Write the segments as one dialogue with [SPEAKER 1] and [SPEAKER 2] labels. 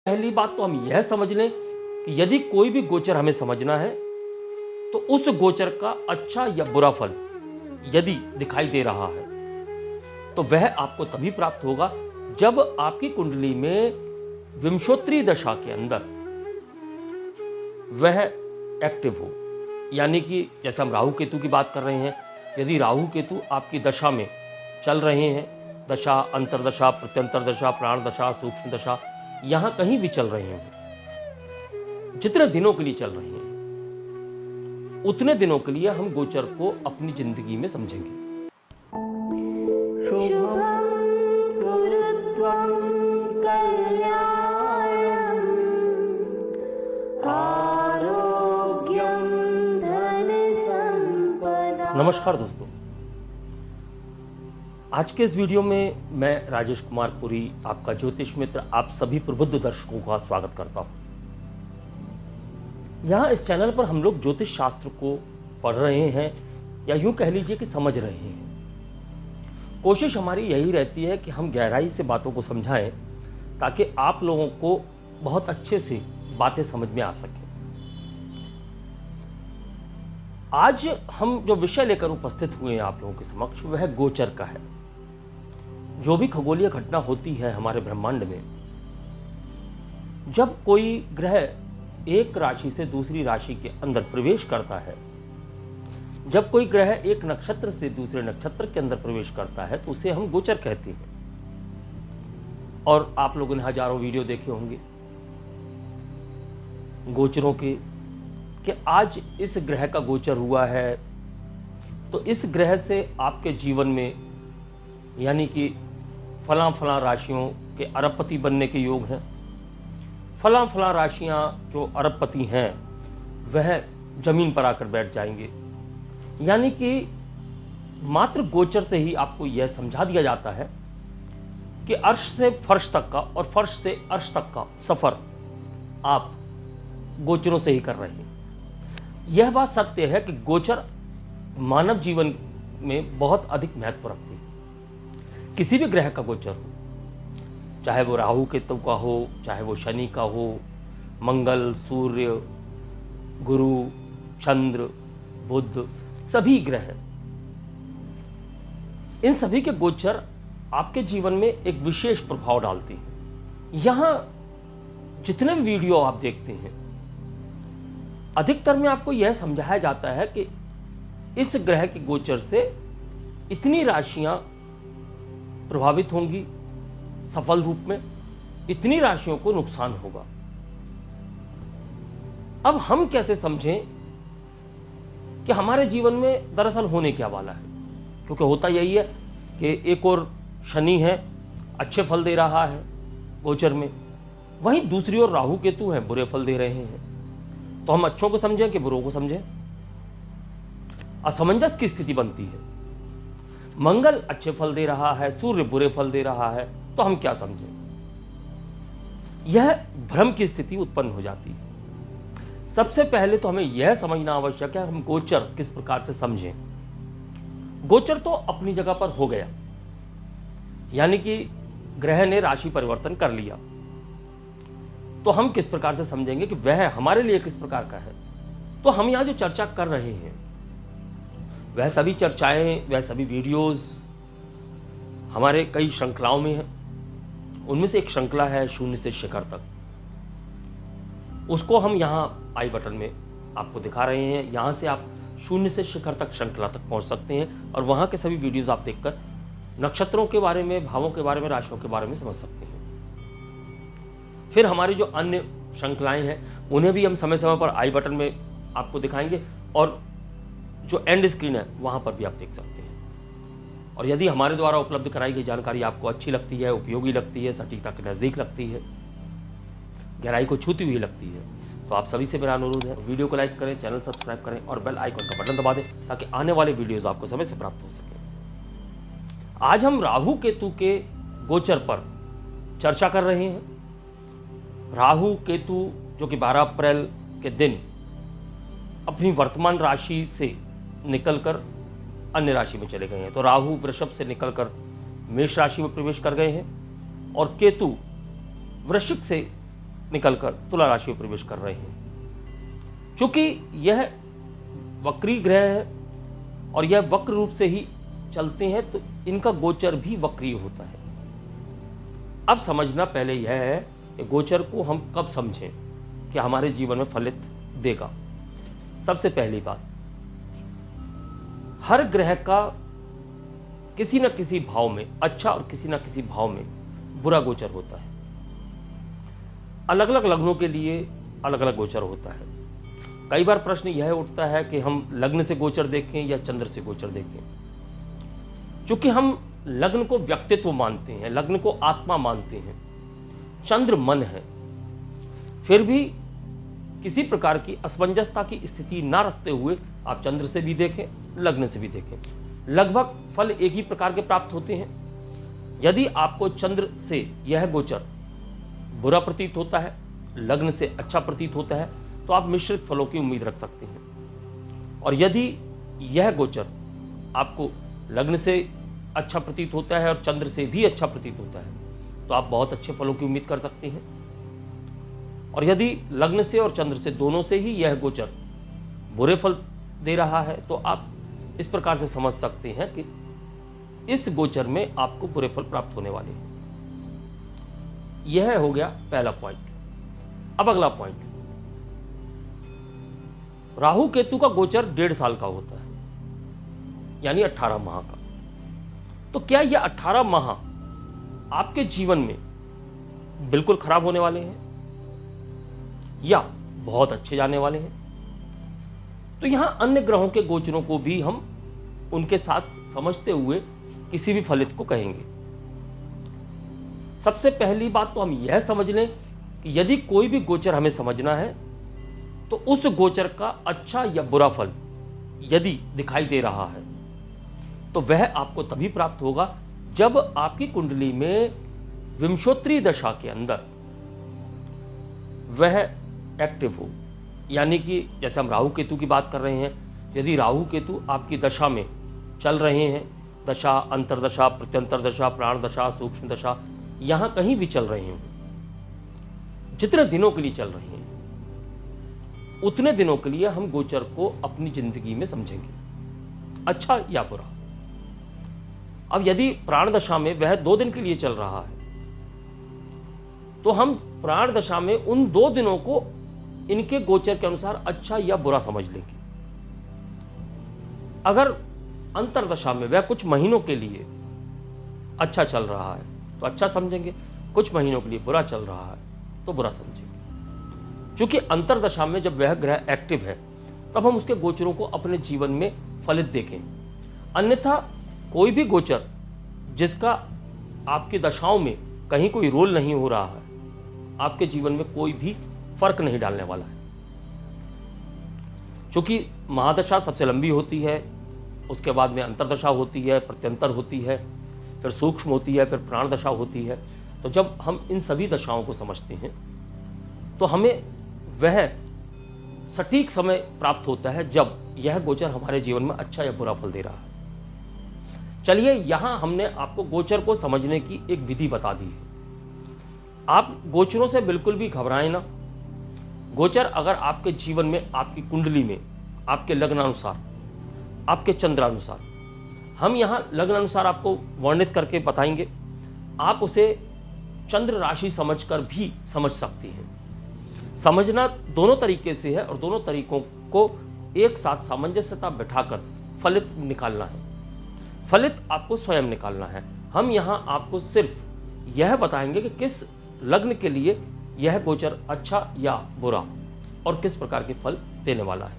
[SPEAKER 1] पहली बात तो हम यह समझ लें कि यदि कोई भी गोचर हमें समझना है तो उस गोचर का अच्छा या बुरा फल यदि दिखाई दे रहा है तो वह आपको तभी प्राप्त होगा जब आपकी कुंडली में विंशोत्तरी दशा के अंदर वह एक्टिव हो। यानी कि जैसे हम राहु केतु की बात कर रहे हैं, यदि राहु केतु आपकी दशा में चल रहे हैं, दशा, अंतरदशा, प्रत्यंतर दशा, प्राण दशा, सूक्ष्म दशा, यहां कहीं भी चल रहे हैं, जितने दिनों के लिए चल रहे हैं उतने दिनों के लिए हम गोचर को अपनी जिंदगी में समझेंगे।
[SPEAKER 2] शुभं कुरुत्वं कल्याणं आरोग्यं धन संपदा।
[SPEAKER 1] नमस्कार दोस्तों, आज के इस वीडियो में मैं राजेश कुमार पुरी, आपका ज्योतिष मित्र, आप सभी प्रबुद्ध दर्शकों का स्वागत करता हूं। यहाँ इस चैनल पर हम लोग ज्योतिष शास्त्र को पढ़ रहे हैं या यूं कह लीजिए कि समझ रहे हैं। कोशिश हमारी यही रहती है कि हम गहराई से बातों को समझाएं ताकि आप लोगों को बहुत अच्छे से बातें समझ में आ सकें। आज हम जो विषय लेकर उपस्थित हुए हैं आप लोगों के समक्ष, वह गोचर का है। जो भी खगोलीय घटना होती है हमारे ब्रह्मांड में, जब कोई ग्रह एक राशि से दूसरी राशि के अंदर प्रवेश करता है, जब कोई ग्रह एक नक्षत्र से दूसरे नक्षत्र के अंदर प्रवेश करता है, तो उसे हम गोचर कहते हैं। और आप लोगों ने हजारों वीडियो देखे होंगे गोचरों के, कि आज इस ग्रह का गोचर हुआ है तो इस ग्रह से आपके जीवन में यानी कि फलां फलां राशियों के अरबपति बनने के योग हैं, फलां फलां राशियां जो अरबपति हैं वह जमीन पर आकर बैठ जाएंगे। यानी कि मात्र गोचर से ही आपको यह समझा दिया जाता है कि अर्श से फर्श तक का और फर्श से अर्श तक का सफर आप गोचरों से ही कर रहे हैं। यह बात सत्य है कि गोचर मानव जीवन में बहुत अधिक महत्व रखती है। किसी भी ग्रह का गोचर हो, चाहे वो राहु केतु का हो, चाहे वो शनि का हो, मंगल, सूर्य, गुरु, चंद्र, बुध, सभी ग्रह, इन सभी के गोचर आपके जीवन में एक विशेष प्रभाव डालती है। यहां जितने वीडियो आप देखते हैं, अधिकतर में आपको यह समझाया जाता है कि इस ग्रह के गोचर से इतनी राशियां प्रभावित होंगी सफल रूप में, इतनी राशियों को नुकसान होगा। अब हम कैसे समझें कि हमारे जीवन में दरअसल होने क्या वाला है? क्योंकि होता यही है कि एक और शनि है, अच्छे फल दे रहा है गोचर में, वहीं दूसरी ओर राहु केतु है, बुरे फल दे रहे हैं। तो हम अच्छों को समझें कि बुरों को समझें? असमंजस की स्थिति बनती है। मंगल अच्छे फल दे रहा है, सूर्य बुरे फल दे रहा है, तो हम क्या समझें? यह भ्रम की स्थिति उत्पन्न हो जाती है। सबसे पहले तो हमें यह समझना आवश्यक है हम गोचर किस प्रकार से समझें। गोचर तो अपनी जगह पर हो गया, यानी कि ग्रह ने राशि परिवर्तन कर लिया, तो हम किस प्रकार से समझेंगे कि वह हमारे लिए किस प्रकार का है। तो हम यहां जो चर्चा कर रहे हैं वह सभी चर्चाएं, वह सभी वीडियोस हमारे कई श्रृंखलाओं में हैं। उनमें से एक श्रृंखला है शून्य से शिखर तक, उसको हम यहां आई बटन में आपको दिखा रहे हैं। यहां से आप शून्य से शिखर तक श्रृंखला तक पहुंच सकते हैं और वहां के सभी वीडियोस आप देखकर नक्षत्रों के बारे में, भावों के बारे में, राशियों के बारे में समझ सकते हैं। फिर हमारी जो अन्य श्रृंखलाएं हैं उन्हें भी हम समय समय पर आई बटन में आपको दिखाएंगे और जो एंड स्क्रीन है वहां पर भी आप देख सकते हैं। और यदि हमारे द्वारा उपलब्ध कराई गई जानकारी आपको अच्छी लगती है, उपयोगी लगती है, सटीकता के नजदीक लगती है, गहराई को छूती हुई लगती है, तो आप सभी से मेरा अनुरोध है वीडियो को लाइक करें, चैनल सब्सक्राइब करें और बेल आइकन का बटन दबा दें ताकि आने वाले वीडियोस आपको समय से प्राप्त हो सके। आज हम राहु केतु के गोचर पर चर्चा कर रहे हैं। राहु केतु जो कि 12 अप्रैल के दिन अपनी वर्तमान राशि से निकलकर अन्य राशि में चले गए हैं। तो राहु वृषभ से निकलकर मेष राशि में प्रवेश कर गए हैं और केतु वृश्चिक से निकलकर तुला राशि में प्रवेश कर रहे हैं। चूंकि यह वक्री ग्रह है और यह वक्र रूप से ही चलते हैं, तो इनका गोचर भी वक्री होता है। अब समझना पहले यह है कि गोचर को हम कब समझें कि हमारे जीवन में फलित देगा। सबसे पहली बात, हर ग्रह का किसी न किसी भाव में अच्छा और किसी न किसी भाव में बुरा गोचर होता है। अलग अलग लग्नों के लिए अलग अलग गोचर होता है। कई बार प्रश्न यह उठता है कि हम लग्न से गोचर देखें या चंद्र से गोचर देखें। चूंकि हम लग्न को व्यक्तित्व मानते हैं, लग्न को आत्मा मानते हैं, चंद्र मन है, फिर भी किसी प्रकार की असमंजसता की स्थिति ना रखते हुए आप चंद्र से भी देखें, लग्न से भी देखें, लगभग फल एक ही प्रकार के प्राप्त होते हैं। यदि आपको चंद्र से यह गोचर बुरा प्रतीत होता है, लग्न से अच्छा प्रतीत होता है, तो आप मिश्रित फलों की उम्मीद रख सकते हैं। और यदि यह गोचर आपको लग्न से अच्छा प्रतीत होता है और चंद्र से भी अच्छा प्रतीत होता है, तो आप बहुत अच्छे फलों की उम्मीद कर सकते हैं। और यदि लग्न से और चंद्र से दोनों से ही यह गोचर बुरे फल दे रहा है, तो आप इस प्रकार से समझ सकते हैं कि इस गोचर में आपको बुरे फल प्राप्त होने वाले हैं। यह हो गया पहला पॉइंट। अब अगला पॉइंट, राहु केतु का गोचर 1.5 साल का होता है, यानी 18 माह का। तो क्या यह 18 माह आपके जीवन में बिल्कुल खराब होने वाले हैं या बहुत अच्छे जाने वाले हैं? तो यहां अन्य ग्रहों के गोचरों को भी हम उनके साथ समझते हुए किसी भी फलित को कहेंगे। सबसे पहली बात तो हम यह समझ लें कि यदि कोई भी गोचर हमें समझना है, तो उस गोचर का अच्छा या बुरा फल यदि दिखाई दे रहा है, तो वह आपको तभी प्राप्त होगा जब आपकी कुंडली में विंशोत्तरी दशा के अंदर वह एक्टिव हो। यानी कि जैसे हम राहु केतु की बात कर रहे हैं, यदि राहु केतु आपकी दशा में चल रहे हैं, दशा, अंतरदशा, प्रत्यंतर दशा, प्राण दशा, सूक्ष्म दशा, यहां कहीं भी चल रहे हैं, जितने दिनों के लिए चल रहे हैं, उतने दिनों के लिए हम गोचर को अपनी जिंदगी में समझेंगे, अच्छा या बुरा। अब यदि प्राण दशा में वह 2 दिन के लिए चल रहा है, तो हम प्राण दशा में उन 2 दिनों को इनके गोचर के अनुसार अच्छा या बुरा समझ लेंगे। अगर अंतरदशा में वह कुछ महीनों के लिए अच्छा चल रहा है तो अच्छा समझेंगे, कुछ महीनों के लिए बुरा चल रहा है तो बुरा समझेंगे। क्योंकि अंतरदशा में जब वह ग्रह एक्टिव है, तब हम उसके गोचरों को अपने जीवन में फलित देखें। अन्यथा कोई भी गोचर जिसका आपकी दशाओं में कहीं कोई रोल नहीं हो रहा है, आपके जीवन में कोई भी फर्क नहीं डालने वाला है। क्योंकि महादशा सबसे लंबी होती है, उसके बाद में अंतरदशा होती है, प्रत्यंतर होती है, फिर सूक्ष्म होती है, फिर प्राण दशा होती है। तो जब हम इन सभी दशाओं को समझते हैं, तो हमें वह सटीक समय प्राप्त होता है जब यह गोचर हमारे जीवन में अच्छा या बुरा फल दे रहा है। चलिए, यहां हमने आपको गोचर को समझने की एक विधि बता दी है। आप गोचरों से बिल्कुल भी घबराएं ना। गोचर अगर आपके जीवन में, आपकी कुंडली में, आपके लग्नानुसार, आपके चंद्रानुसार, हम यहाँ लग्नानुसार आपको वर्णित करके बताएंगे, आप उसे चंद्र राशि समझकर भी समझ सकती हैं। समझना दोनों तरीके से है और दोनों तरीकों को एक साथ सामंजस्यता बिठाकर फलित निकालना है। फलित आपको स्वयं निकालना है। हम यहाँ आपको सिर्फ यह बताएंगे कि किस लग्न के लिए यह गोचर अच्छा या बुरा और किस प्रकार के फल देने वाला है।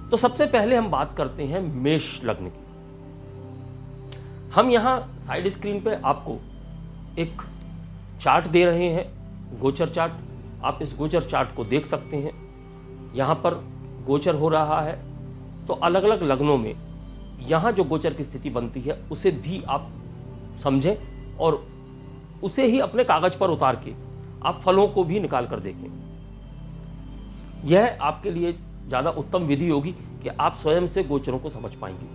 [SPEAKER 1] तो सबसे पहले हम बात करते हैं मेष लग्न की। हम यहाँ साइड स्क्रीन पे आपको एक चार्ट दे रहे हैं, गोचर चार्ट। आप इस गोचर चार्ट को देख सकते हैं। यहाँ पर गोचर हो रहा है, तो अलग अलग लग्नों में यहाँ जो गोचर की स्थिति बनती है उसे भी आप समझें और उसे ही अपने कागज पर उतार के आप फलों को भी निकाल कर देखें। यह आपके लिए ज़्यादा उत्तम विधि होगी कि आप स्वयं से गोचरों को समझ पाएंगे।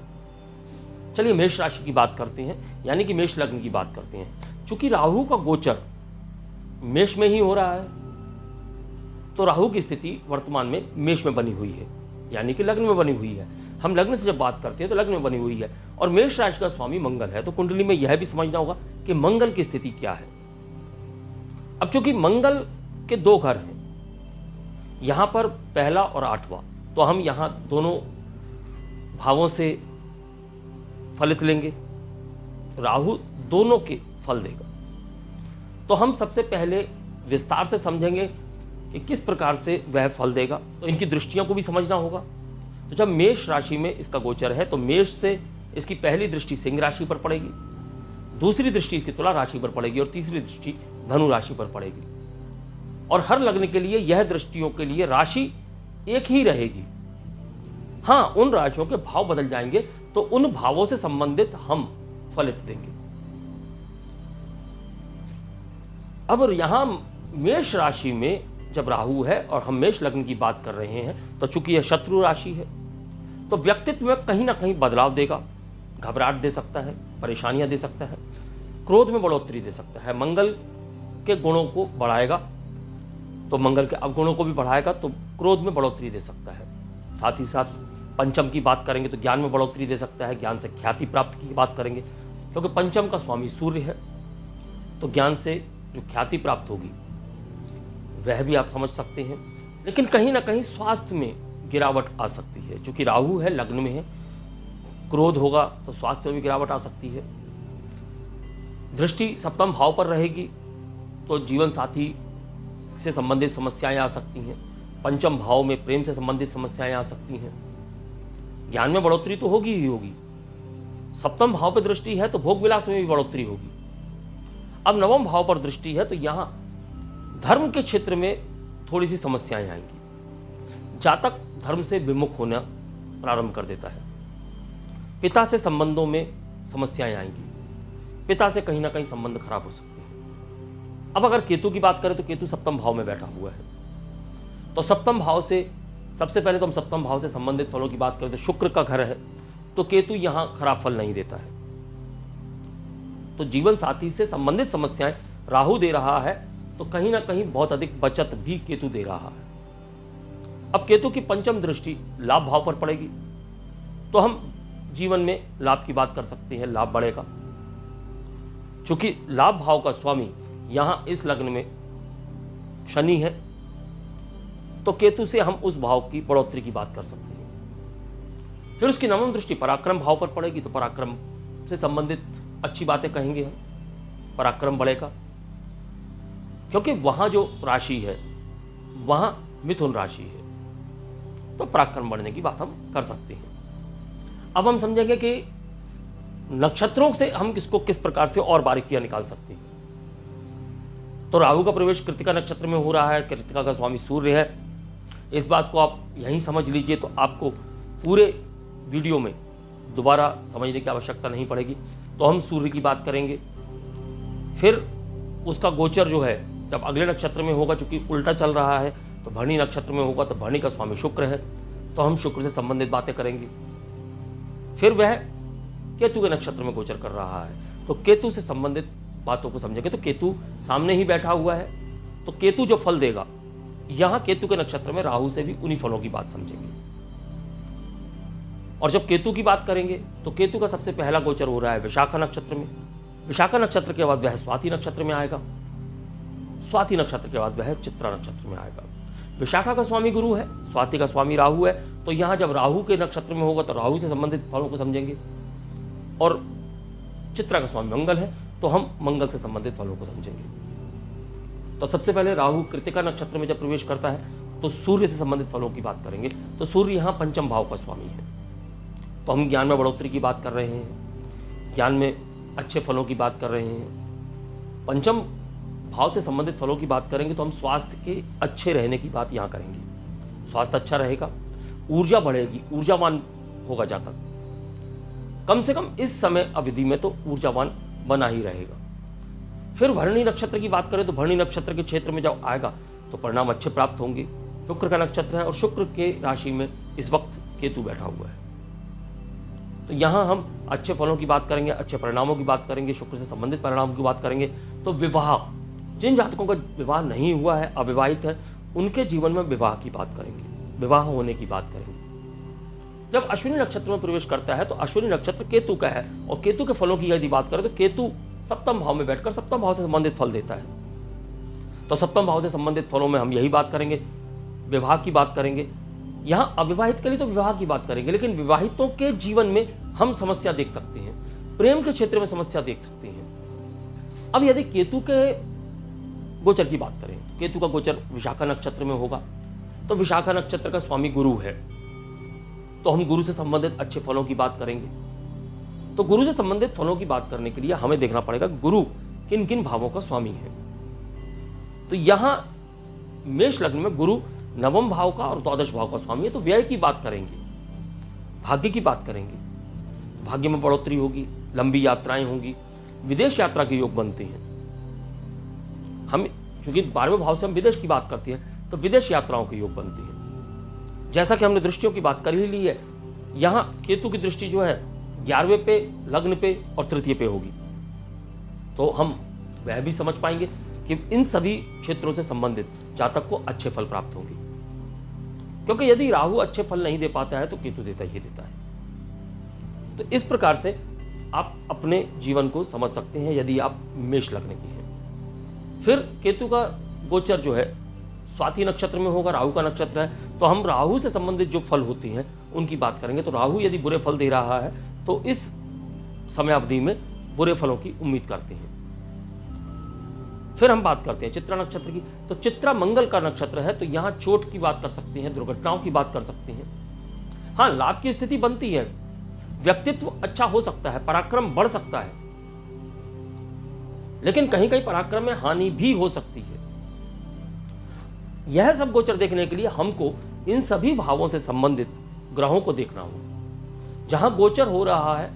[SPEAKER 1] चलिए मेष राशि की बात करते हैं, यानी कि मेष लग्न की बात करते हैं। चूंकि राहु का गोचर मेष में ही हो रहा है, तो राहु की स्थिति वर्तमान में मेष में बनी हुई है, यानी कि लग्न में बनी हुई है। हम लग्न से जब बात करते हैं तो लग्न में बनी हुई है, और मेष राशि का स्वामी मंगल है, तो कुंडली में यह भी समझना होगा कि मंगल की स्थिति क्या है। अब चूंकि मंगल के 2 घर हैं, यहां पर पहला और 8वां, तो हम यहां दोनों भावों से फलित लेंगे। राहु दोनों के फल देगा। तो हम सबसे पहले विस्तार से समझेंगे कि किस प्रकार से वह फल देगा, तो इनकी दृष्टियों को भी समझना होगा। तो जब मेष राशि में इसका गोचर है, तो मेष से इसकी पहली दृष्टि सिंह राशि पर पड़ेगी, दूसरी दृष्टि इसकी तुला राशि पर पड़ेगी, और तीसरी दृष्टि धनु राशि पर पड़ेगी। और हर लग्न के लिए यह दृष्टियों के लिए राशि एक ही रहेगी। हाँ, उन राशियों के भाव बदल जाएंगे, तो उन भावों से संबंधित हम फलित देंगे। अब यहां मेष राशि में जब राहु है और हम मेष लग्न की बात कर रहे हैं, तो चूंकि यह शत्रु राशि है, तो व्यक्तित्व में कहीं ना कहीं बदलाव देगा, घबराहट दे सकता है, परेशानियां दे सकता है, क्रोध में बढ़ोतरी दे सकता है, मंगल के गुणों को बढ़ाएगा तो मंगल के अवगुणों को भी बढ़ाएगा, तो क्रोध में बढ़ोतरी दे सकता है। साथ ही साथ पंचम की बात करेंगे तो ज्ञान में बढ़ोतरी दे सकता है, ज्ञान से ख्याति प्राप्त की बात करेंगे, क्योंकि पंचम का स्वामी सूर्य है, तो ज्ञान से जो ख्याति प्राप्त होगी वह भी आप समझ सकते हैं। लेकिन कहीं ना कहीं स्वास्थ्य में गिरावट आ सकती है, क्योंकि राहु है, लग्न में है, क्रोध होगा तो स्वास्थ्य में भी गिरावट आ सकती है। दृष्टि सप्तम भाव पर रहेगी तो जीवन साथी से संबंधित समस्याएं आ सकती हैं, पंचम भाव में प्रेम से संबंधित समस्याएं आ सकती हैं, ज्ञान में बढ़ोतरी तो होगी ही होगी, सप्तम भाव पर दृष्टि है तो भोग विलास में भी बढ़ोतरी होगी। अब नवम भाव पर दृष्टि है तो यहां धर्म के क्षेत्र में थोड़ी सी समस्याएं आएंगी। जातक धर्म से विमुख होना प्रारंभ कर देता है, पिता से संबंधों में समस्याएं आएंगी, पिता से कहीं ना कहीं संबंध खराब हो सकते हैं। अब अगर केतु की बात करें तो केतु सप्तम भाव में बैठा हुआ है, तो सप्तम भाव से सबसे पहले तो हम सप्तम भाव से संबंधित फलों की बात करें तो शुक्र का घर है, तो केतु यहां खराब फल नहीं देता है। तो जीवन साथी से संबंधित समस्याएं राहु दे रहा है, तो कहीं ना कहीं बहुत अधिक बचत भी केतु दे रहा है। अब केतु की पंचम दृष्टि लाभ भाव पर पड़ेगी, तो हम जीवन में लाभ की बात कर सकते हैं, लाभ बढ़ेगा। चूंकि लाभ भाव का स्वामी यहां इस लग्न में शनि है, तो केतु से हम उस भाव की बढ़ोतरी की बात कर सकते हैं। फिर उसकी नवम दृष्टि पराक्रम भाव पर पड़ेगी, तो पराक्रम से संबंधित अच्छी बातें कहेंगे हम, पराक्रम बढ़ेगा, क्योंकि वहां जो राशि है वहां मिथुन राशि है, तो पराक्रम बढ़ने की बात हम कर सकते हैं। अब हम समझेंगे कि नक्षत्रों से हम इसको किस प्रकार से और बारीकियां निकाल सकते हैं। तो राहु का प्रवेश कृतिका नक्षत्र में हो रहा है, कृतिका का स्वामी सूर्य है। इस बात को आप यहीं समझ लीजिए, तो आपको पूरे वीडियो में दोबारा समझने की आवश्यकता नहीं पड़ेगी। तो हम सूर्य की बात करेंगे, फिर उसका गोचर जो है जब अगले नक्षत्र में होगा, चूंकि उल्टा चल रहा है, तो भरणी नक्षत्र में होगा, तो भरणी का स्वामी शुक्र है, तो हम शुक्र से संबंधित बातें करेंगे। फिर वह केतु के नक्षत्र में गोचर कर रहा है, तो केतु से संबंधित बातों को समझेंगे। तो केतु सामने ही बैठा हुआ है, तो केतु जो फल देगा, यहां केतु के नक्षत्र में राहु से भी उन्हीं फलों की बात समझेंगे। और जब केतु की बात करेंगे तो केतु का सबसे पहला गोचर हो रहा है विशाखा नक्षत्र में। विशाखा नक्षत्र के बाद वह स्वाति नक्षत्र में आएगा, स्वाति नक्षत्र के बाद वह चित्रा नक्षत्र में आएगा। विशाखा का स्वामी गुरु है, स्वाति का स्वामी राहु है, तो यहां जब राहु के नक्षत्र में होगा तो राहु से संबंधित फलों को समझेंगे। और चित्रा का स्वामी मंगल है, तो हम मंगल से संबंधित फलों को समझेंगे। तो सबसे पहले राहु कृतिका नक्षत्र में जब प्रवेश करता है तो सूर्य से संबंधित फलों की बात करेंगे। तो सूर्य यहाँ पंचम भाव का स्वामी है, तो हम ज्ञान में बढ़ोतरी की बात कर रहे हैं, ज्ञान में अच्छे फलों की बात कर रहे हैं। पंचम भाव से संबंधित फलों की बात करेंगे तो हम स्वास्थ्य के अच्छे रहने की बात यहाँ करेंगे। स्वास्थ्य अच्छा रहेगा, ऊर्जा बढ़ेगी, ऊर्जावान होगा जातक, कम से कम इस समय अवधि में तो ऊर्जावान बना ही रहेगा। फिर भरणी नक्षत्र की बात करें तो भरणी नक्षत्र के क्षेत्र में जब आएगा तो परिणाम अच्छे प्राप्त होंगे। शुक्र का नक्षत्र है और शुक्र के राशि में इस वक्त केतु बैठा हुआ है, तो यहां हम अच्छे फलों की बात करेंगे, अच्छे परिणामों की बात करेंगे, शुक्र से संबंधित परिणामों की बात करेंगे। तो विवाह जिन जातकों का विवाह नहीं हुआ है, अविवाहित है, उनके जीवन में विवाह की बात करेंगे, विवाह होने की बात करेंगे। जब अश्विनी नक्षत्र में प्रवेश करता है तो अश्विनी नक्षत्र केतु का है, और केतु के फलों की यदि बात करें तो केतु सप्तम भाव में बैठकर सप्तम भाव से संबंधित फल देता है। तो सप्तम भाव से संबंधित फलों में हम यही बात करेंगे, विवाह की बात करेंगे। यहाँ अविवाहित के लिए तो विवाह की बात करेंगे, लेकिन विवाहितों के जीवन में हम समस्या देख सकते हैं, प्रेम के क्षेत्र में समस्या देख सकते हैं। अब यदि केतु के गोचर की बात करें, केतु का गोचर विशाखा नक्षत्र में होगा, तो विशाखा नक्षत्र का स्वामी गुरु है, तो हम गुरु से संबंधित अच्छे फलों की बात करेंगे। तो गुरु से संबंधित फलों की बात करने के लिए हमें देखना पड़ेगा गुरु किन किन भावों का स्वामी है। तो यहां मेष लग्न में गुरु नवम भाव का और द्वादश भाव का स्वामी है, तो व्यय की बात करेंगे, भाग्य की बात करेंगे, भाग्य में बढ़ोतरी होगी, लंबी यात्राएं होंगी, विदेश यात्रा के योग बनते हैं। हम चूंकि 12वें भाव से हम विदेश की बात करते हैं, तो विदेश यात्राओं के योग बनते हैं। जैसा कि हमने दृष्टियों की बात कर ही ली है, यहां केतु की दृष्टि जो है 11वें पे, लग्न पे और तृतीय पे होगी, तो हम वह भी समझ पाएंगे कि इन सभी क्षेत्रों से संबंधित जातक को अच्छे फल प्राप्त होंगे। क्योंकि यदि राहु अच्छे फल नहीं दे पाता है तो केतु देता ही देता है। तो इस प्रकार से आप अपने जीवन को समझ सकते हैं यदि आप मेष लग्न की हैं। फिर केतु का गोचर जो है स्वाति नक्षत्र में होगा, राहु का नक्षत्र है, तो हम राहु से संबंधित जो फल होते हैं उनकी बात करेंगे। तो राहु यदि बुरे फल दे रहा है तो इस समय अवधि में बुरे फलों की उम्मीद करते हैं। फिर हम बात करते हैं चित्रा नक्षत्र की, तो चित्रा मंगल का नक्षत्र है, तो यहां चोट की बात कर सकते हैं, दुर्घटनाओं की बात कर सकते हैं। हाँ, लाभ की स्थिति बनती है, व्यक्तित्व अच्छा हो सकता है, पराक्रम बढ़ सकता है, लेकिन कहीं कहीं पराक्रम में हानि भी हो सकती है। यह सब गोचर देखने के लिए हमको इन सभी भावों से संबंधित ग्रहों को देखना होगा। जहां गोचर हो रहा है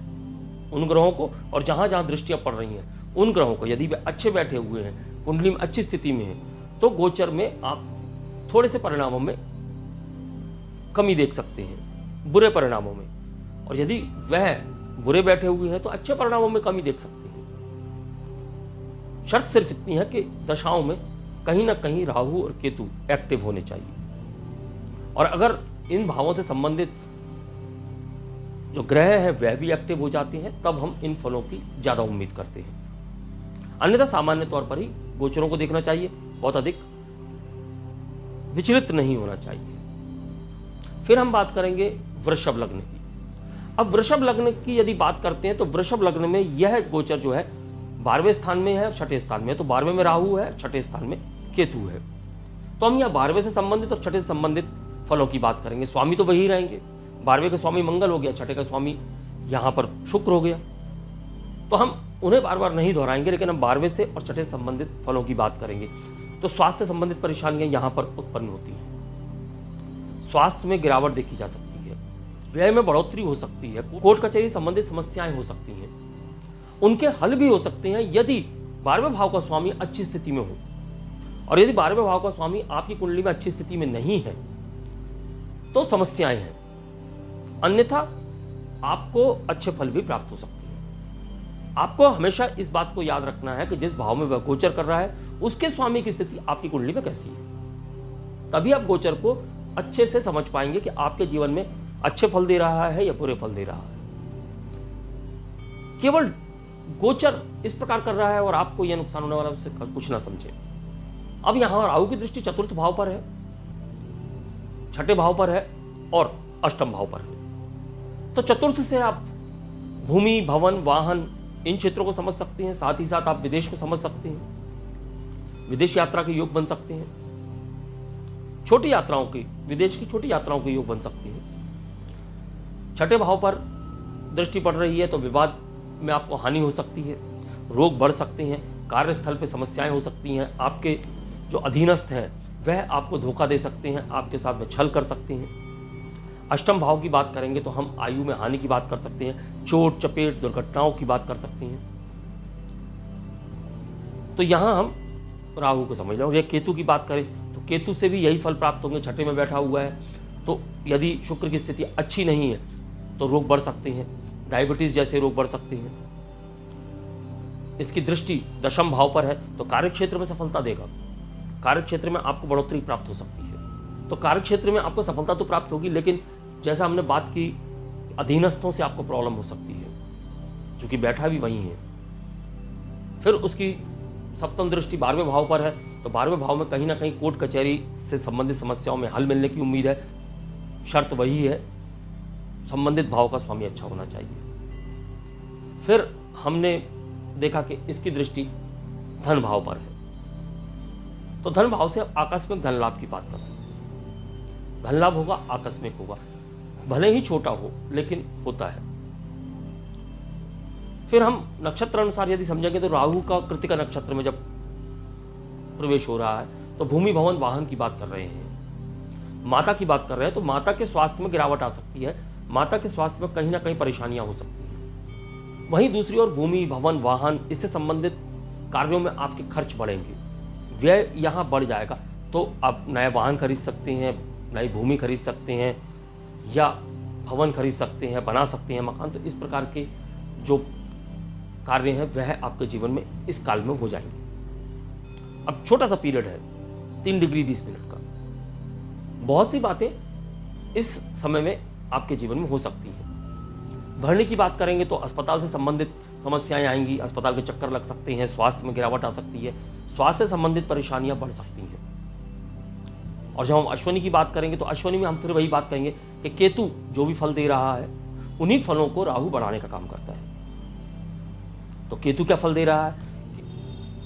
[SPEAKER 1] उन ग्रहों को, और जहां जहां दृष्टियां पड़ रही हैं उन ग्रहों को, यदि वे अच्छे बैठे हुए हैं, कुंडली में अच्छी स्थिति में है, तो गोचर में आप थोड़े से परिणामों में कमी देख सकते हैं, बुरे परिणामों में। और यदि वह बुरे बैठे हुए हैं तो अच्छे परिणामों में कमी देख सकते हैं। शर्त सिर्फ इतनी है कि दशाओं में कहीं ना कहीं राहु और केतु एक्टिव होने चाहिए, और अगर इन भावों से संबंधित जो ग्रह है वह भी एक्टिव हो जाते हैं, तब हम इन फलों की ज्यादा उम्मीद करते हैं। अन्यथा सामान्य तौर पर ही गोचरों को देखना चाहिए, बहुत अधिक विचलित नहीं होना चाहिए। फिर हम बात करेंगे वृषभ लग्न की। अब वृषभ लग्न की यदि बात करते हैं तो वृषभ लग्न में यह गोचर जो है 12वें स्थान में है, 6ठे स्थान में। तो 12वें में राहु है, 6ठे स्थान में केतु है। तो हम यहाँ 12वें से संबंधित और 6ठे से संबंधित फलों की बात करेंगे। स्वामी तो वही रहेंगे, 12वें का स्वामी मंगल हो गया, 6ठे का स्वामी यहाँ पर शुक्र हो गया, तो हम उन्हें बार बार नहीं दोहराएंगे, लेकिन हम 12वें से और 6ठे से संबंधित फलों की बात करेंगे। तो स्वास्थ्य से संबंधित परेशानियां यहाँ पर उत्पन्न होती हैं। स्वास्थ्य में गिरावट देखी जा सकती है, व्यय में बढ़ोतरी हो सकती है, कोर्ट कचहरी संबंधित समस्याएं हो सकती हैं, उनके हल भी हो सकते हैं यदि 12वें भाव का स्वामी अच्छी स्थिति में हो। और यदि 12वें भाव का स्वामी आपकी कुंडली में अच्छी स्थिति में नहीं है तो समस्याएं हैं, अन्यथा आपको अच्छे फल भी प्राप्त हो सकते हैं। आपको हमेशा इस बात को याद रखना है कि जिस भाव में वह गोचर कर रहा है उसके स्वामी की स्थिति आपकी कुंडली में कैसी है, तभी आप गोचर को अच्छे से समझ पाएंगे कि आपके जीवन में अच्छे फल दे रहा है या बुरे फल दे रहा है। केवल गोचर इस प्रकार कर रहा है और आपको यह नुकसान होने वाला उससे कुछ ना समझे। अब यहां राहु की दृष्टि चतुर्थ भाव पर है, 6ठे भाव पर है और अष्टम भाव पर है। तो चतुर्थ से आप भूमि, भवन, वाहन इन क्षेत्रों को समझ सकते हैं, साथ ही साथ आप विदेश को समझ सकते हैं, विदेश यात्रा के योग बन सकते हैं, छोटी यात्राओं की, विदेश की छोटी यात्राओं के योग बन सकते हैं। 6ठे भाव पर दृष्टि पड़ रही है तो विवाद में आपको हानि हो सकती है, रोग बढ़ सकते हैं, कार्यस्थल पे समस्याएं हो सकती हैं, आपके जो अधीनस्थ हैं वह आपको धोखा दे सकते हैं, आपके साथ में छल कर सकते हैं। अष्टम भाव की बात करेंगे तो हम आयु में हानि की बात कर सकते हैं, चोट चपेट दुर्घटनाओं की बात कर सकते हैं। तो यहां हम राहु को समझ लो। या केतु की बात करें तो केतु से भी यही फल प्राप्त होंगे, 6ठे में बैठा हुआ है, तो यदि शुक्र की स्थिति अच्छी नहीं है तो रोग बढ़ सकते हैं, डायबिटीज जैसे रोग बढ़ सकते हैं। इसकी दृष्टि दशम भाव पर है तो कार्य क्षेत्र में सफलता देगा। कार्य क्षेत्र में आपको बढ़ोतरी प्राप्त हो सकती है। तो कार्य क्षेत्र में आपको सफलता तो प्राप्त होगी, लेकिन जैसा हमने बात की, अधीनस्थों से आपको प्रॉब्लम हो सकती है, क्योंकि बैठा भी वही है। फिर उसकी सप्तम दृष्टि 12वें भाव पर है तो 12वें भाव में कहीं ना कहीं कोर्ट कचहरी से संबंधित समस्याओं में हल मिलने की उम्मीद है। शर्त वही है, संबंधित भाव का स्वामी अच्छा होना चाहिए। फिर हमने देखा कि इसकी दृष्टि धन भाव पर है, तो धन भाव से आप आकस्मिक धन लाभ की बात कर सकते हैं। धन लाभ होगा, आकस्मिक होगा, भले ही छोटा हो लेकिन होता है। फिर हम नक्षत्र अनुसार यदि समझेंगे तो राहु का कृतिका नक्षत्र में जब प्रवेश हो रहा है तो भूमि भवन वाहन की बात कर रहे हैं, माता की बात कर रहे हैं, तो माता के स्वास्थ्य में गिरावट आ सकती है। माता के स्वास्थ्य में कहीं ना कहीं परेशानियां हो सकती हैं। वहीं दूसरी ओर भूमि भवन वाहन इससे संबंधित कार्यों में आपके खर्च बढ़ेंगे, व्यय यहाँ बढ़ जाएगा। तो आप नया वाहन खरीद सकते हैं, नई भूमि खरीद सकते हैं, या भवन खरीद सकते हैं, बना सकते हैं मकान। तो इस प्रकार के जो कार्य हैं वह आपके जीवन में इस काल में हो जाएंगे। अब छोटा सा पीरियड है, 3 डिग्री 20 मिनट का। बहुत सी बातें इस समय में आपके जीवन में हो सकती हैं। भरने की बात करेंगे तो अस्पताल से संबंधित समस्याएं आएंगी, अस्पताल के चक्कर लग सकते हैं, स्वास्थ्य में गिरावट आ सकती है, स्वास्थ्य से संबंधित परेशानियां बढ़ सकती हैं। और जब हम अश्विनी की बात करेंगे तो अश्विनी में हम फिर वही बात कहेंगे कि केतु जो भी फल दे रहा है उन्हीं फलों को राहु बढ़ाने का काम करता है। तो केतु क्या फल दे रहा है?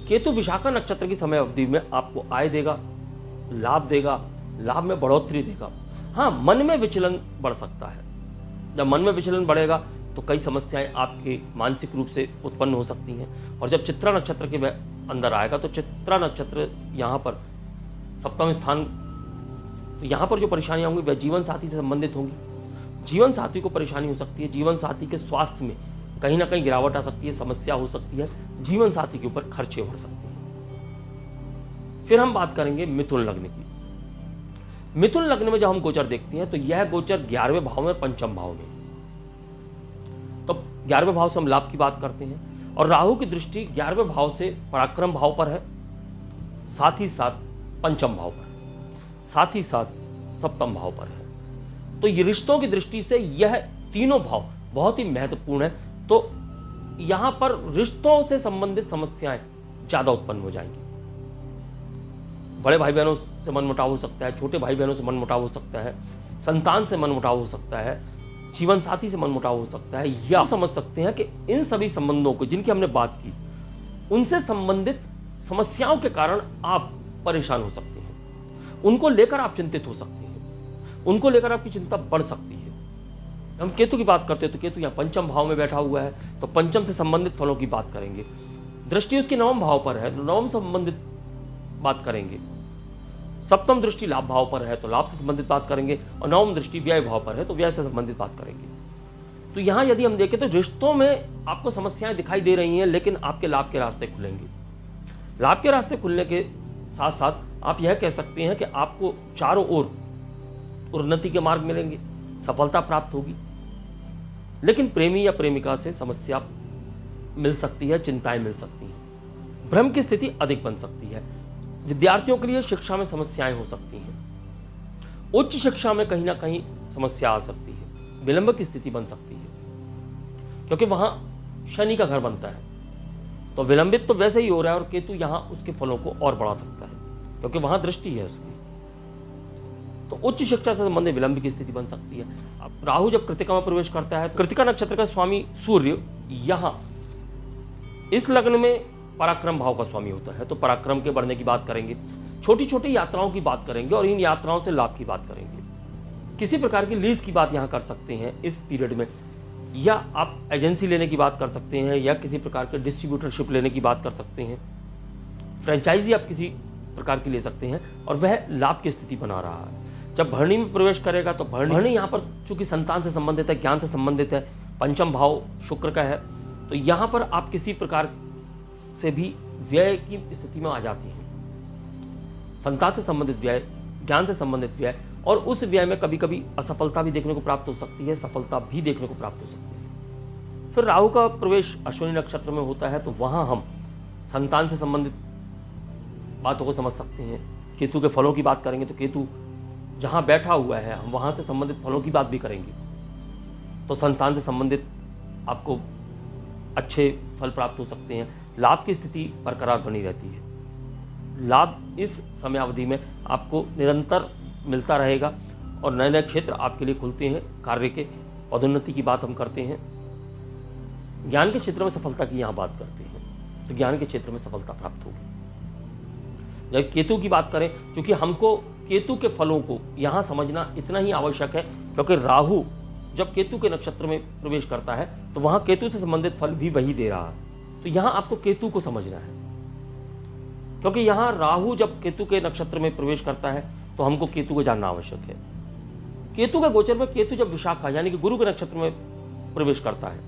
[SPEAKER 1] केतु विशाखा नक्षत्र की समय अवधि में आपको आय देगा, लाभ देगा, लाभ में बढ़ोतरी देगा। हाँ, मन में विचलन बढ़ सकता है। जब मन में विचलन बढ़ेगा तो कई समस्याएं आपके मानसिक रूप से उत्पन्न हो सकती हैं। और जब चित्रा नक्षत्र के अंदर आएगा तो चित्रा नक्षत्र यहाँ पर सप्तम स्थान, तो यहाँ पर जो परेशानियां होंगी वह जीवन साथी से संबंधित होंगी। जीवन साथी को परेशानी हो सकती है, जीवन साथी के स्वास्थ्य में कहीं ना कहीं गिरावट आ सकती है, समस्या हो सकती है, जीवन साथी के ऊपर खर्चे बढ़ सकते हैं। फिर हम बात करेंगे मिथुन लग्न की। मिथुन लग्न में जब हम गोचर देखते हैं तो यह गोचर 11वें भाव में, पंचम भाव में। तो 11वें भाव से हम लाभ की बात करते हैं और राहु की दृष्टि 11वें भाव से पराक्रम भाव पर है, साथ ही साथ पंचम भाव पर, साथ ही साथ सप्तम भाव पर है। तो ये रिश्तों की दृष्टि से यह तीनों भाव बहुत ही महत्वपूर्ण है। तो यहां पर रिश्तों से संबंधित समस्याएं ज्यादा उत्पन्न हो जाएंगी। बड़े भाई बहनों से मनमुटाव हो सकता है, छोटे भाई बहनों से मनमुटाव हो सकता है, संतान से मनमुटाव हो सकता है, जीवन साथी से मनमुटाव हो सकता है, या समझ सकते हैं कि इन सभी संबंधों को जिनकी हमने बात की उनसे संबंधित समस्याओं के कारण आप परेशान हो सकते हैं, उनको लेकर आप चिंतित हो सकते हैं, उनको लेकर आपकी चिंता बढ़ सकती है। हम केतु की बात करते हैं तो केतु यहाँ पंचम भाव में बैठा हुआ है, तो पंचम से संबंधित फलों की बात करेंगे। दृष्टि उसकी नवम भाव पर है तो नवम से संबंधित बात करेंगे। सप्तम दृष्टि लाभ भाव पर है तो लाभ से संबंधित बात करेंगे, और नवम दृष्टि व्यय भाव पर है तो व्यय से संबंधित बात करेंगे। तो यहाँ यदि हम देखें तो रिश्तों में आपको समस्याएं दिखाई दे रही हैं, लेकिन आपके लाभ के रास्ते खुलेंगे। लाभ के रास्ते खुलने के साथ साथ आप यह कह सकते हैं कि आपको चारों ओर उन्नति के मार्ग मिलेंगे, सफलता प्राप्त होगी। लेकिन प्रेमी या प्रेमिका से समस्या मिल सकती है, चिंताएं मिल सकती हैं, भ्रम की स्थिति अधिक बन सकती है। विद्यार्थियों के लिए शिक्षा में समस्याएं हो सकती हैं, उच्च शिक्षा में कहीं ना कहीं समस्या आ सकती है, विलंब की स्थिति बन सकती है, क्योंकि वहां शनि का घर बनता है। तो विलंबित तो वैसे ही हो रहा है, और केतु यहां उसके फलों को और बढ़ा सकता है क्योंकि वहां दृष्टि है उसकी। तो उच्च शिक्षा से संबंधित विलंब की स्थिति बन सकती है। अब राहु जब कृतिका में प्रवेश करता है, कृतिका नक्षत्र का स्वामी सूर्य यहां इस लग्न में पराक्रम भाव का स्वामी होता है, तो पराक्रम के बढ़ने की बात करेंगे, छोटी छोटी यात्राओं की बात करेंगे, और इन यात्राओं से लाभ की बात करेंगे। किसी प्रकार की लीज की बात यहां कर सकते हैं इस पीरियड में, या आप एजेंसी लेने की बात कर सकते हैं, या किसी प्रकार के डिस्ट्रीब्यूटरशिप लेने की बात कर सकते हैं, फ्रेंचाइजी आप किसी प्रकार की ले सकते हैं, और वह लाभ की स्थिति बना रहा है। जब भरणी में प्रवेश करेगा तो भरणी यहाँ पर चूंकि संतान से संबंधित है, ज्ञान से संबंधित है, पंचम भाव शुक्र का है, तो यहाँ पर आप किसी प्रकार से भी व्यय की स्थिति में आ जाती हैं। संतान से संबंधित व्यय, ज्ञान से संबंधित व्यय, और उस व्यय में कभी कभी असफलता भी देखने को प्राप्त हो सकती है, सफलता भी देखने को प्राप्त हो सकती है। फिर राहु का प्रवेश अश्विनी नक्षत्र में होता है, तो वहाँ हम संतान से संबंधित बातों को समझ सकते हैं। केतु के फलों की बात करेंगे तो केतु जहाँ बैठा हुआ है हम वहाँ से संबंधित फलों की बात भी करेंगे, तो संतान से संबंधित आपको अच्छे फल प्राप्त हो सकते हैं। लाभ की स्थिति बरकरार बनी रहती है। लाभ इस समयावधि में आपको निरंतर मिलता रहेगा और नए नए क्षेत्र आपके लिए खुलते हैं। कार्य के पदोन्नति की बात हम करते हैं। ज्ञान के क्षेत्र में सफलता की यहाँ बात करते हैं, तो ज्ञान के क्षेत्र में सफलता प्राप्त होगी। जब केतु की बात करें, क्योंकि हमको केतु के फलों को यहाँ समझना इतना ही आवश्यक है, क्योंकि राहु जब केतु के नक्षत्र में प्रवेश करता है तो वहाँ केतु से संबंधित फल भी वही दे रहा है। तो यहाँ आपको केतु को समझना है, क्योंकि यहाँ राहु जब केतु के नक्षत्र में प्रवेश करता है तो हमको केतु को जानना आवश्यक है। केतु के गोचर में केतु जब विशाखा यानी कि गुरु के नक्षत्र में प्रवेश करता है,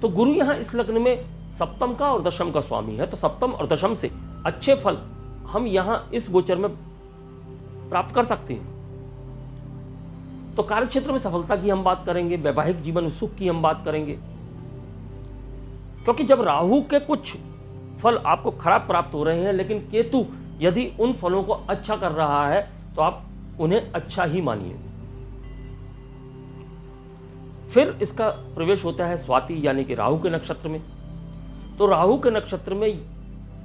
[SPEAKER 1] तो गुरु यहाँ इस लग्न में सप्तम का और दशम का स्वामी है, तो सप्तम और दशम से अच्छे फल हम यहाँ इस गोचर में प्राप्त कर सकते हैं। तो कार्य क्षेत्र में सफलता की हम बात करेंगे, वैवाहिक जीवन सुख की हम बात करेंगे, क्योंकि जब राहु के कुछ फल आपको खराब प्राप्त हो रहे हैं, लेकिन केतु यदि उन फलों को अच्छा कर रहा है तो आप उन्हें अच्छा ही मानिए। फिर इसका प्रवेश होता है स्वाति यानी कि राहु के नक्षत्र में। तो राहु के नक्षत्र में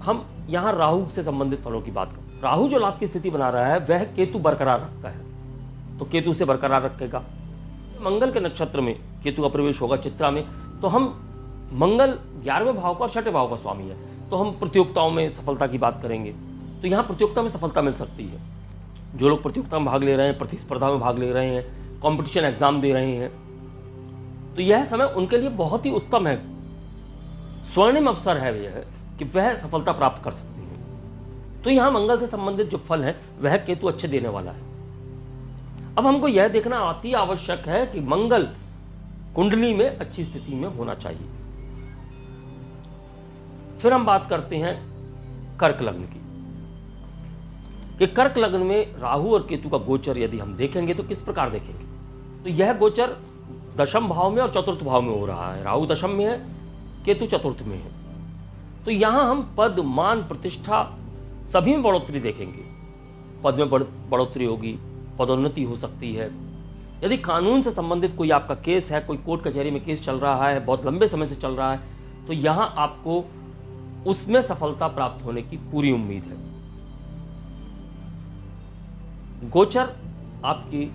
[SPEAKER 1] हम यहां राहु से संबंधित फलों की बात करें। राहु जो लाभ की स्थिति बना रहा है वह केतु बरकरार रखता है, तो केतु से बरकरार रखेगा। मंगल के नक्षत्र में केतु का प्रवेश होगा चित्रा में, तो हम मंगल 11वें भाव का और 6ठे भाव का स्वामी है, तो हम प्रतियोगिताओं में सफलता की बात करेंगे। तो यहाँ प्रतियोगिता में सफलता मिल सकती है। जो लोग प्रतियोगिता में भाग ले रहे हैं, प्रतिस्पर्धा में भाग ले रहे हैं, कंपटीशन एग्जाम दे रहे हैं, तो यह समय उनके लिए बहुत ही उत्तम है, स्वर्णिम अवसर है यह कि वह सफलता प्राप्त कर सकते हैं। तो यहाँ मंगल से संबंधित जो फल है वह केतु अच्छे देने वाला है। अब हमको यह देखना अति आवश्यक है कि मंगल कुंडली में अच्छी स्थिति में होना चाहिए। फिर हम बात करते हैं कर्क लग्न की, कि कर्क लग्न में राहु और केतु का गोचर यदि हम देखेंगे तो किस प्रकार देखेंगे। तो यह गोचर दशम भाव में और चतुर्थ भाव में हो रहा है। राहु दशम में है, केतु चतुर्थ में है। तो यहां हम पद, मान, प्रतिष्ठा सभी में बढ़ोतरी देखेंगे। पद में बढ़ोतरी होगी, पदोन्नति हो सकती है। यदि कानून से संबंधित कोई आपका केस है, कोई कोर्ट कचहरी में केस चल रहा है, बहुत लंबे समय से चल रहा है, तो यहां आपको उसमें सफलता प्राप्त होने की पूरी उम्मीद है। गोचर आपकी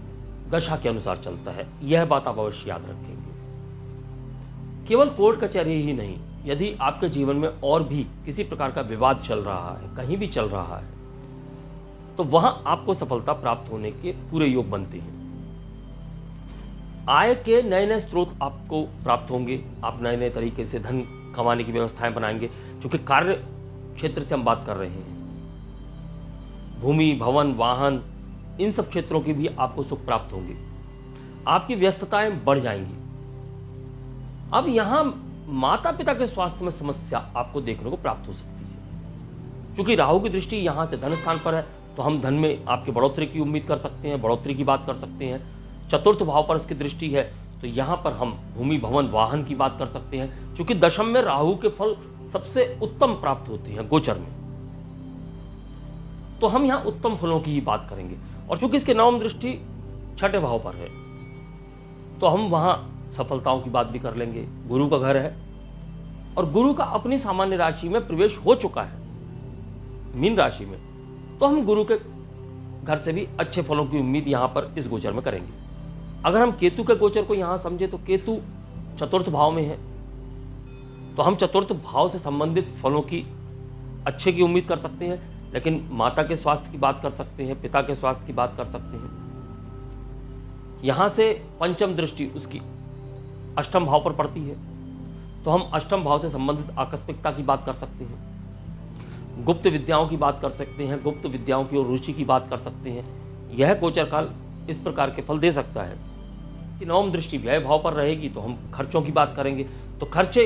[SPEAKER 1] दशा के अनुसार चलता है, यह बात आप अवश्य याद रखेंगे। केवल कोर्ट कचहरी ही नहीं, यदि आपके जीवन में और भी किसी प्रकार का विवाद चल रहा है, कहीं भी चल रहा है, तो वहां आपको सफलता प्राप्त होने के पूरे योग बनते हैं। आय के नए नए स्रोत आपको प्राप्त होंगे। आप नए नए तरीके से धन कमाने की व्यवस्थाएं बनाएंगे, क्योंकि कार्य क्षेत्र से हम बात कर रहे हैं। भूमि, भवन, वाहन, इन सब क्षेत्रों की भी आपको सुख प्राप्त होंगे। आपकी व्यस्तताएं बढ़ जाएंगी। अब यहां माता पिता के स्वास्थ्य में समस्या आपको देखने को प्राप्त हो सकती है, क्योंकि राहु की दृष्टि यहां से धन स्थान पर है, तो हम धन में आपके बढ़ोतरी की उम्मीद कर सकते हैं, बढ़ोतरी की बात कर सकते हैं। चतुर्थ भाव पर इसकी दृष्टि है, तो यहां पर हम भूमि, भवन, वाहन की बात कर सकते हैं, क्योंकि दशम में राहु के फल सबसे उत्तम प्राप्त होते हैं गोचर में। तो हम यहां उत्तम फलों की ही बात करेंगे। और चूंकि इसके नवम दृष्टि 6ठे भाव पर है, तो हम वहां सफलताओं की बात भी कर लेंगे। गुरु का घर है और गुरु का अपनी सामान्य राशि में प्रवेश हो चुका है, मीन राशि में, तो हम गुरु के घर से भी अच्छे फलों की उम्मीद यहां पर इस गोचर में करेंगे। अगर हम केतु के गोचर को यहां समझे, तो केतु चतुर्थ भाव में है, तो हम चतुर्थ भाव से संबंधित फलों की अच्छे की उम्मीद कर सकते हैं, लेकिन माता के स्वास्थ्य की बात कर सकते हैं, पिता के स्वास्थ्य की बात कर सकते हैं। यहां से पंचम दृष्टि उसकी अष्टम भाव पर पड़ती है, तो हम अष्टम भाव से संबंधित आकस्मिकता की बात कर सकते हैं, गुप्त विद्याओं की बात कर सकते हैं, गुप्त विद्याओं की ओर रुचि की बात कर सकते हैं। यह गोचर काल इस प्रकार के फल दे सकता है कि नवम दृष्टि व्यय भाव पर रहेगी, तो हम खर्चों की बात करेंगे। तो खर्चे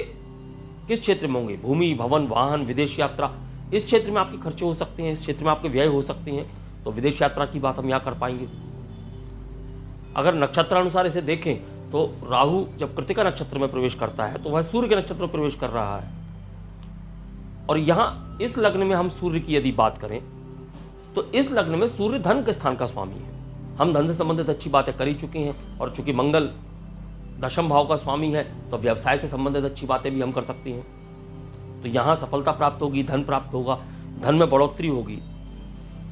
[SPEAKER 1] किस क्षेत्र में होंगे? भूमि, भवन, वाहन, विदेश यात्रा, इस क्षेत्र में आपके खर्चे हो सकते हैं, इस क्षेत्र में आपके व्यय हो सकते हैं, तो विदेश यात्रा की बात हम यहाँ कर पाएंगे। अगर नक्षत्रानुसार इसे देखें तो राहु जब कृतिका नक्षत्र में प्रवेश करता है तो वह सूर्य के नक्षत्र में प्रवेश कर रहा है। और यहाँ इस लग्न में हम सूर्य की यदि बात करें तो इस लग्न में सूर्य धन के स्थान का स्वामी है। हम धन से संबंधित अच्छी बातें कर ही चुके हैं, और चूंकि मंगल दशम भाव का स्वामी है तो व्यवसाय से संबंधित अच्छी बातें भी हम कर सकते हैं। तो यहाँ सफलता प्राप्त होगी, धन प्राप्त होगा, धन में बढ़ोतरी होगी,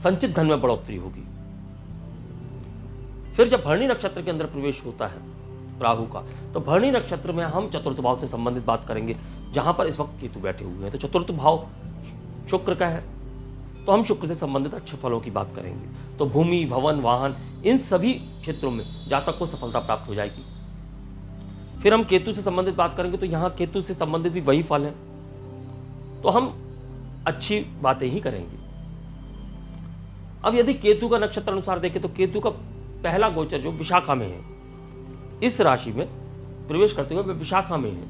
[SPEAKER 1] संचित धन में बढ़ोतरी होगी। फिर जब भरणी नक्षत्र के अंदर प्रवेश होता है राहु का, तो भरणी नक्षत्र में हम चतुर्थ भाव से संबंधित बात करेंगे, जहां पर इस वक्त केतु बैठे हुए हैं। तो चतुर्थ भाव शुक्र का है, तो हम शुक्र से संबंधित अच्छे फलों की बात करेंगे। तो भूमि, भवन, वाहन, इन सभी क्षेत्रों में जातक को सफलता प्राप्त हो जाएगी। फिर हम केतु से संबंधित बात करेंगे, तो यहाँ केतु से संबंधित भी वही फल है, तो हम अच्छी बातें ही करेंगे। अब यदि केतु का नक्षत्र अनुसार देखें तो केतु का पहला गोचर जो विशाखा में है, इस राशि में प्रवेश करते हुए विशाखा में है,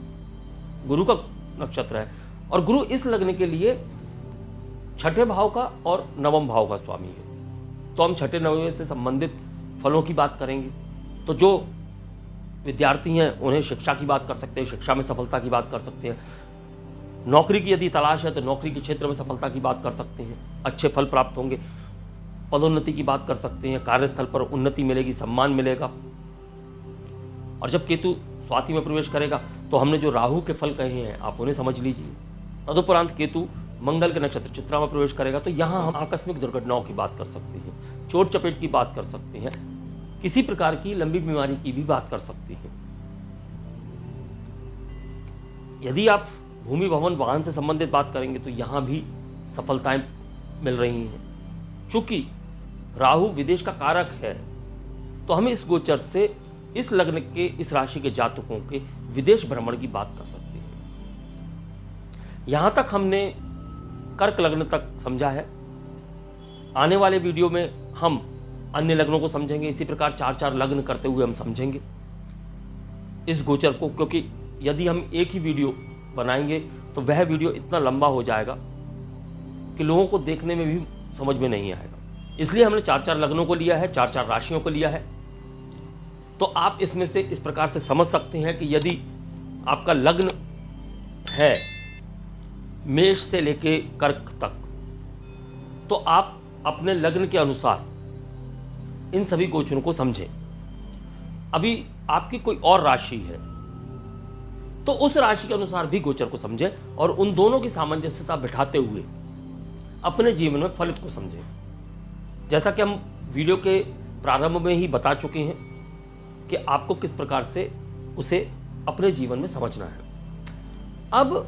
[SPEAKER 1] गुरु का नक्षत्र है, और गुरु इस लग्न के लिए छठे भाव का और नवम भाव का स्वामी है। तो हम छठे नवम से संबंधित फलों की बात करेंगे। तो जो विद्यार्थी हैं उन्हें शिक्षा की बात कर सकते हैं, शिक्षा में सफलता की बात कर सकते हैं। नौकरी की यदि तलाश है तो नौकरी के क्षेत्र में सफलता की बात कर सकते हैं, अच्छे फल प्राप्त होंगे। पदोन्नति की बात कर सकते हैं, कार्यस्थल पर उन्नति मिलेगी, सम्मान मिलेगा। और जब केतु स्वाति में प्रवेश करेगा तो हमने जो राहु के फल कहे हैं आप उन्हें समझ लीजिए। तदुपरांत केतु मंगल के नक्षत्र चित्रा में प्रवेश करेगा तो यहाँ हम आकस्मिक दुर्घटनाओं की बात कर सकते हैं, चोट चपेट की बात कर सकते हैं, किसी प्रकार की लंबी बीमारी की भी बात कर सकते हैं। यदि आप भूमि, भवन, वाहन से संबंधित बात करेंगे तो यहाँ भी सफलताएं मिल रही हैं। चूंकि राहु विदेश का कारक है तो हमें इस गोचर से इस लग्न के, इस राशि के जातकों के विदेश भ्रमण की बात कर सकते हैं। यहां तक हमने कर्क लग्न तक समझा है। आने वाले वीडियो में हम अन्य लग्नों को समझेंगे। इसी प्रकार 4-4 लग्न करते हुए हम समझेंगे इस गोचर को, क्योंकि यदि हम एक ही वीडियो बनाएंगे तो वह वीडियो इतना लंबा हो जाएगा कि लोगों को देखने में भी समझ में नहीं आएगा। इसलिए हमने 4-4 लग्नों को लिया है, 4-4 राशियों को लिया है। तो आप इसमें से इस प्रकार से समझ सकते हैं कि यदि आपका लग्न है मेष से लेके कर्क तक, तो आप अपने लग्न के अनुसार इन सभी गोचरों को समझें। अभी आपकी कोई और राशि है तो उस राशि के अनुसार भी गोचर को समझें और उन दोनों की सामंजस्यता बिठाते हुए अपने जीवन में फलित को समझें। जैसा कि हम वीडियो के प्रारंभ में ही बता चुके हैं कि आपको किस प्रकार से उसे अपने जीवन में समझना है। अब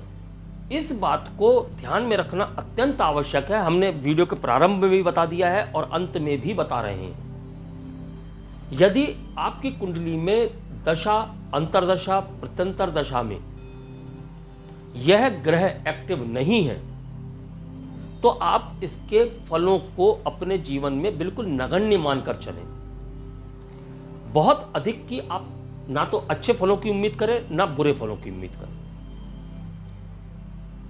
[SPEAKER 1] इस बात को ध्यान में रखना अत्यंत आवश्यक है। हमने वीडियो के प्रारंभ में भी बता दिया है और अंत में भी बता रहे हैं। यदि आपकी कुंडली में दशा, अंतरदशा, प्रत्यंतर दशा में यह ग्रह एक्टिव नहीं है तो आप इसके फलों को अपने जीवन में बिल्कुल नगण्य मानकर चलें। बहुत अधिक की आप ना तो अच्छे फलों की उम्मीद करें ना बुरे फलों की उम्मीद करें।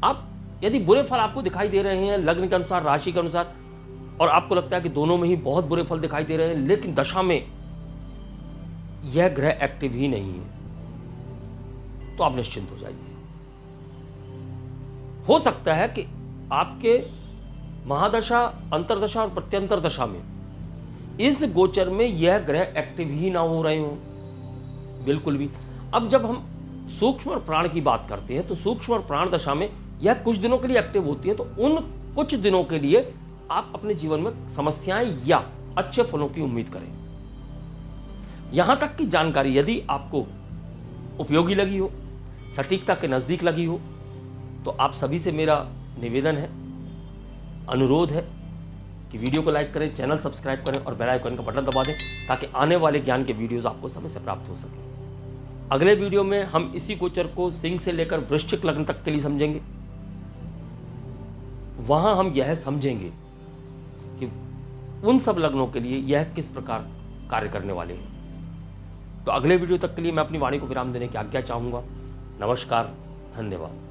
[SPEAKER 1] आप यदि बुरे फल आपको दिखाई दे रहे हैं लग्न के अनुसार, राशि के अनुसार, और आपको लगता है कि दोनों में ही बहुत बुरे फल दिखाई दे रहे हैं, लेकिन दशा में यह ग्रह एक्टिव ही नहीं है, तो आप निश्चिंत हो जाइए। हो सकता है कि आपके महादशा, अंतरदशा और प्रत्यंतर दशा में इस गोचर में यह ग्रह एक्टिव ही ना हो रहे हो बिल्कुल भी। अब जब हम सूक्ष्म और प्राण की बात करते हैं तो सूक्ष्म और प्राण दशा में यह कुछ दिनों के लिए एक्टिव होती है, तो उन कुछ दिनों के लिए आप अपने जीवन में समस्याएं या अच्छे फलों की उम्मीद करें। यहां तक की जानकारी यदि आपको उपयोगी लगी हो, सटीकता के नजदीक लगी हो, तो आप सभी से मेरा निवेदन है, अनुरोध है कि वीडियो को लाइक करें, चैनल सब्सक्राइब करें और बेल आइकन का बटन दबा दें ताकि आने वाले ज्ञान के वीडियोस आपको समय से प्राप्त हो सके। अगले वीडियो में हम इसी गोचर को सिंह से लेकर वृश्चिक लग्न तक के लिए समझेंगे। वहां हम यह समझेंगे कि उन सब लग्नों के लिए यह किस प्रकार कार्य करने वाले हैं। तो अगले वीडियो तक के लिए मैं अपनी वाणी को विराम देने की आज्ञा चाहूंगा। नमस्कार, धन्यवाद।